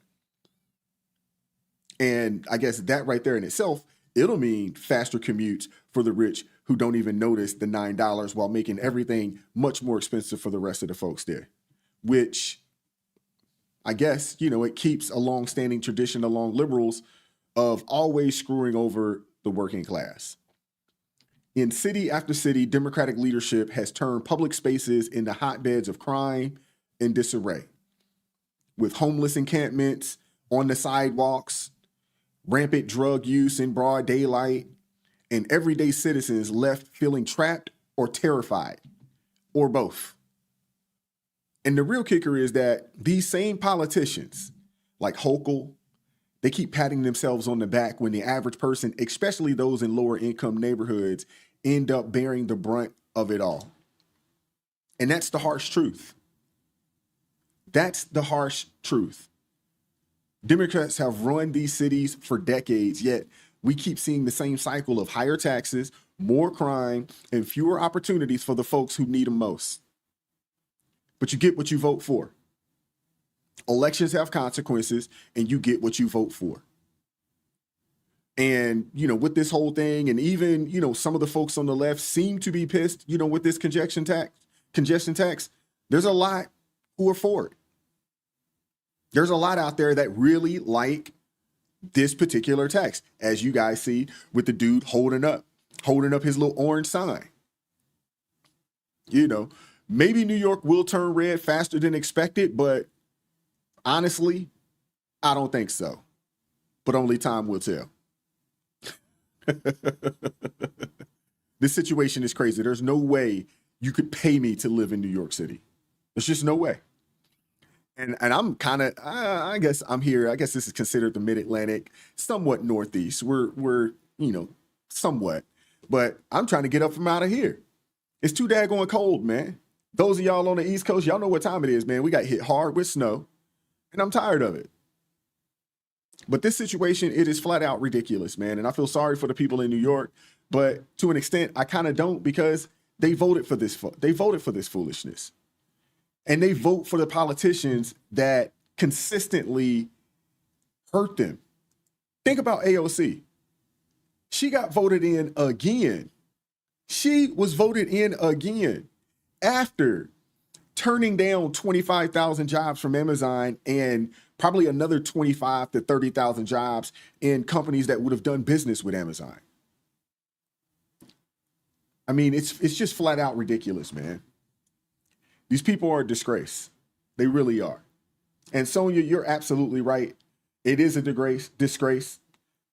And I guess that right there in itself, it'll mean faster commutes for the rich who don't even notice the $9 while making everything much more expensive for the rest of the folks there, which I guess, it keeps a long-standing tradition along liberals of always screwing over the working class. In city after city, Democratic leadership has turned public spaces into hotbeds of crime and disarray, with homeless encampments on the sidewalks, rampant drug use in broad daylight, and everyday citizens left feeling trapped or terrified, or both. And the real kicker is that these same politicians, like Hochul, they keep patting themselves on the back when the average person, especially those in lower income neighborhoods, end up bearing the brunt of it all. And that's the harsh truth. That's the harsh truth. Democrats have run these cities for decades, yet we keep seeing the same cycle of higher taxes, more crime, and fewer opportunities for the folks who need them most. But you get what you vote for. Elections have consequences, and you get what you vote for. And, with this whole thing, and even, some of the folks on the left seem to be pissed, with this congestion tax, there's a lot who are for it. There's a lot out there that really like this particular tax, as you guys see with the dude holding up his little orange sign. Maybe New York will turn red faster than expected, but honestly, I don't think so. But only time will tell. This situation is crazy. There's no way you could pay me to live in New York City. There's just no way. And I'm kind of, I guess I'm here. I guess this is considered the Mid-Atlantic, somewhat Northeast. We're somewhat. But I'm trying to get up from out of here. It's too daggone cold, man. Those of y'all on the East Coast, y'all know what time it is, man. We got hit hard with snow, and I'm tired of it. But this situation, it is flat out ridiculous, man. And I feel sorry for the people in New York, but to an extent, I kind of don't, because they voted for this. They voted for this foolishness. And they vote for the politicians that consistently hurt them. Think about AOC. She got voted in again. She was voted in again after turning down 25,000 jobs from Amazon and probably another 25 to 30,000 jobs in companies that would have done business with Amazon. I mean, it's just flat out ridiculous, man. These people are a disgrace. They really are. And Sonia, you're absolutely right. It is a disgrace.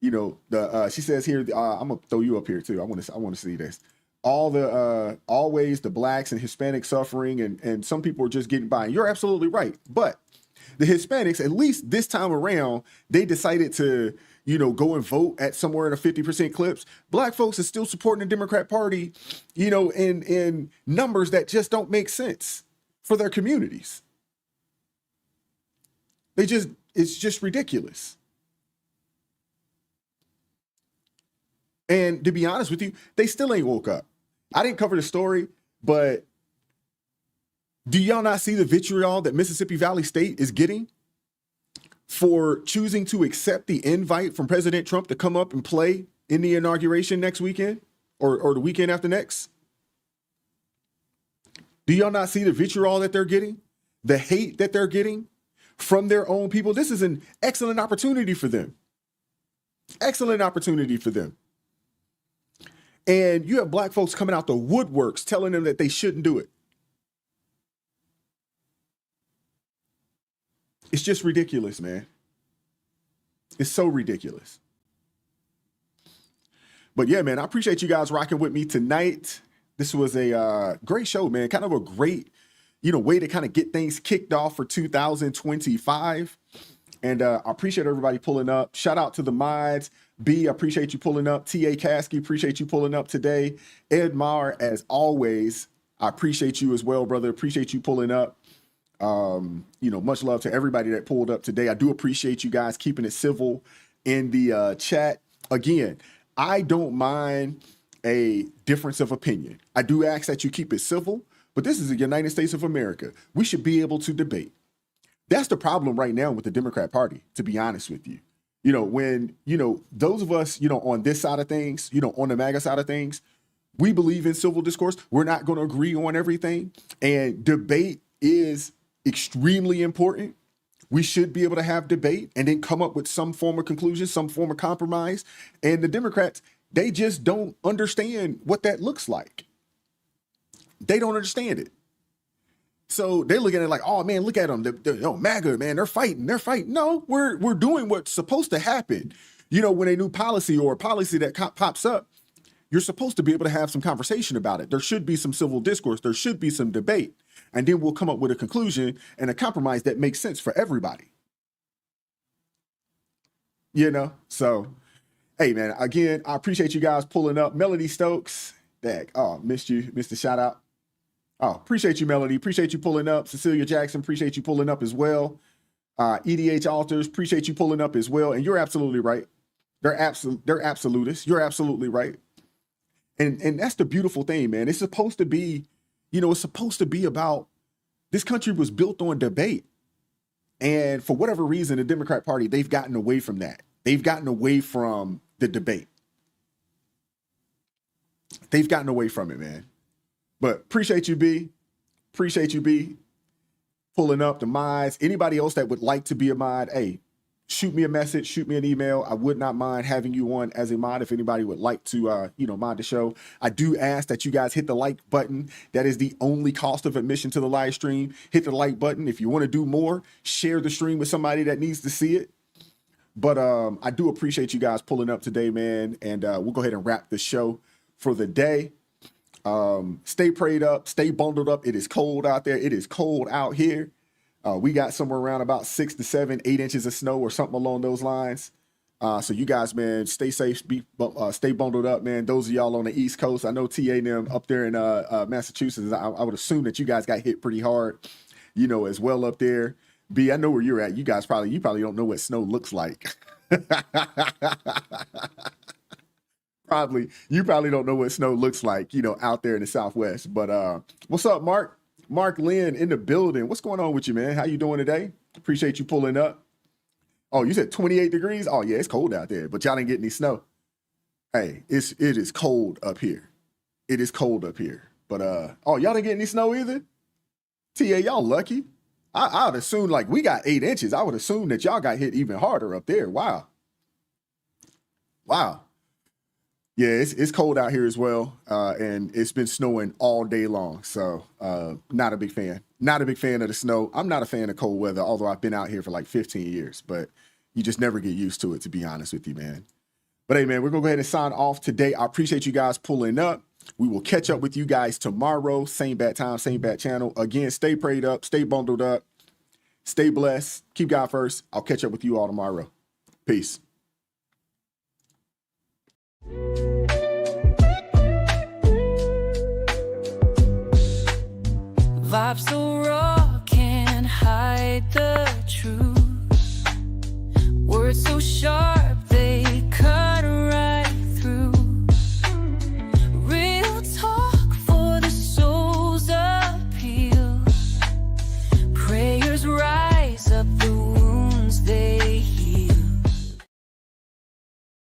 She says here, I'm gonna throw you up here too. I want to see this. Always the blacks and Hispanics suffering, and some people are just getting by. And you're absolutely right. But the Hispanics, at least this time around, they decided to, go and vote at somewhere in a 50% clips. Black folks are still supporting the Democrat Party, in numbers that just don't make sense for their communities. It's just ridiculous. And to be honest with you, they still ain't woke up. I didn't cover the story, but do y'all not see the vitriol that Mississippi Valley State is getting for choosing to accept the invite from President Trump to come up and play in the inauguration next weekend or the weekend after next? Do y'all not see the vitriol that they're getting? The hate that they're getting from their own people? This is an excellent opportunity for them. Excellent opportunity for them. And you have black folks coming out the woodworks telling them that they shouldn't do it. It's just ridiculous, man. It's so ridiculous. But yeah, man, I appreciate you guys rocking with me tonight. This was a great show, man. Kind of a great, way to kind of get things kicked off for 2025. And I appreciate everybody pulling up. Shout out to the mods. B, I appreciate you pulling up. T.A. Caskey, appreciate you pulling up today. Ed Maher, as always, I appreciate you as well, brother. Appreciate you pulling up. Much love to everybody that pulled up today. I do appreciate you guys keeping it civil in the chat. Again, I don't mind a difference of opinion. I do ask that you keep it civil, but this is the United States of America. We should be able to debate. That's the problem right now with the Democrat Party, to be honest with you. When, those of us, on this side of things, on the MAGA side of things, we believe in civil discourse. We're not going to agree on everything. And debate is extremely important. We should be able to have debate and then come up with some form of conclusion, some form of compromise. And the Democrats, they just don't understand what that looks like. They don't understand it. So they're looking at it like, oh man, look at them. MAGA, man, they're fighting. No, we're doing what's supposed to happen. When a new policy or a policy that pops up, you're supposed to be able to have some conversation about it. There should be some civil discourse. There should be some debate. And then we'll come up with a conclusion and a compromise that makes sense for everybody. So, hey, man, again, I appreciate you guys pulling up. Melody Stokes, missed the shout out. Oh, appreciate you, Melody. Appreciate you pulling up. Cecilia Jackson, appreciate you pulling up as well. EDH Alters, appreciate you pulling up as well. And you're absolutely right. They're absolutists. You're absolutely right. And that's the beautiful thing, man. It's supposed to be, it's supposed to be about, this country was built on debate. And for whatever reason, the Democrat Party, they've gotten away from that. They've gotten away from the debate. They've gotten away from it, man. But appreciate you, B. Appreciate you, B. Pulling up the mods. Anybody else that would like to be a mod, hey, shoot me a message, shoot me an email. I would not mind having you on as a mod if anybody would like to, mod the show. I do ask that you guys hit the like button. That is the only cost of admission to the live stream. Hit the like button. If you want to do more, share the stream with somebody that needs to see it. But I do appreciate you guys pulling up today, man. And we'll go ahead and wrap the show for the day. Stay prayed up, stay bundled up. It is cold out there. It is cold out here. We got somewhere around about 6 to 7, 8 inches of snow or something along those lines. So you guys, man, stay safe, stay bundled up, man. Those of y'all on the East Coast, I know TA and them up there in Massachusetts, I would assume that you guys got hit pretty hard, as well up there. B, I know where you're at. You probably don't know what snow looks like. You probably don't know what snow looks like, out there in the Southwest. But what's up, Mark? Mark Lynn in the building. What's going on with you, man? How you doing today? Appreciate you pulling up. Oh, you said 28 degrees? Oh, yeah, it's cold out there, but y'all didn't get any snow. Hey, it is cold up here. It is cold up here. But, y'all didn't get any snow either? TA, y'all lucky. I would assume, like, we got 8 inches. I would assume that y'all got hit even harder up there. Wow. Yeah, it's cold out here as well, and it's been snowing all day long, so not a big fan. Not a big fan of the snow. I'm not a fan of cold weather, although I've been out here for like 15 years, but you just never get used to it, to be honest with you, man. But hey, man, we're going to go ahead and sign off today. I appreciate you guys pulling up. We will catch up with you guys tomorrow. Same bad time, same bad channel. Again, stay prayed up, stay bundled up, stay blessed, keep God first. I'll catch up with you all tomorrow. Peace. Vibes so raw, can't hide the truth.